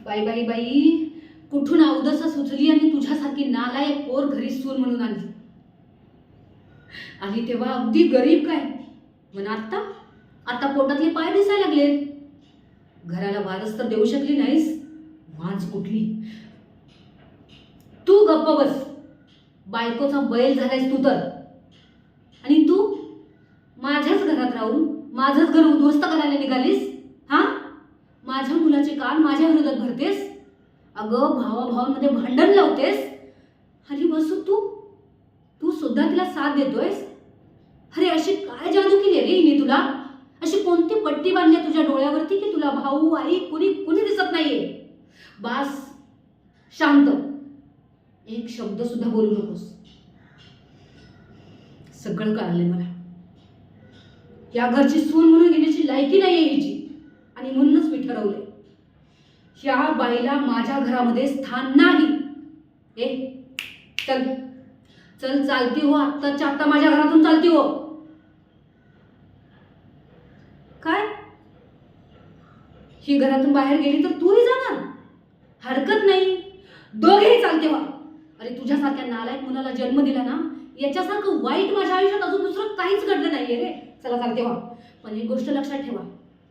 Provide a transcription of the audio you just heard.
बाई बाई बाई, कुठून अवदस सुचली आणि तुझ्यासारखी नालायक पोर घरी सून म्हणून आणली. आली तेव्हा अगदी गरीब काय, पण आता आता पोटातले पाय दिसायला लागले. घराला वारस तर देऊ शकली नाहीस, वांज कुठली. तू गप्प बस, बायकोचा बैल झालायस तू तर. आणि तू माझ्याच घरात राहून माझंच घर उद्ध्वस्त करायला निघालीस. हा, माझ्या मुलाचे कान माझ्या विरोधात भरतेस. अगं, भावाभावांमध्ये भांडण लावतेस. हल्ली बसू तू सुद्धा तिला साथ देतोयस. अरे, अशी काय जादू केली रे हिने तुला? अशी कोणती पट्टी बांधली तुझ्या डोळ्यावरती की तुला भाऊ आई कुणी कुणी दिसत नाहीये? बास, शांत. एक शब्द सुद्धा बोलू नकोस. सगळं कळालंय मला. या घरची सून म्हणून घेण्याची लायकी नाहीये हिची, आणि म्हणूनच मी ठरवलंय, ह्या बाईला माझ्या घरामध्ये स्थान नाही. ए, चल चल, चालती हो, आत्ताच्या आत्ता माझ्या घरातून चालती हो. काय, ही घरातून बाहेर गेली तर तूही जाणार? हरकत नाही, दोघेही चालते व्हा. अरे, तुझ्यासारख्या नालायक मुलाला जन्म दिला ना, याच्यासारखं वाईट माझ्या आयुष्यात अजून दुसरं काहीच घडलं नाहीये रे. चला, चालते व्हा. पण एक गोष्ट लक्षात ठेवा,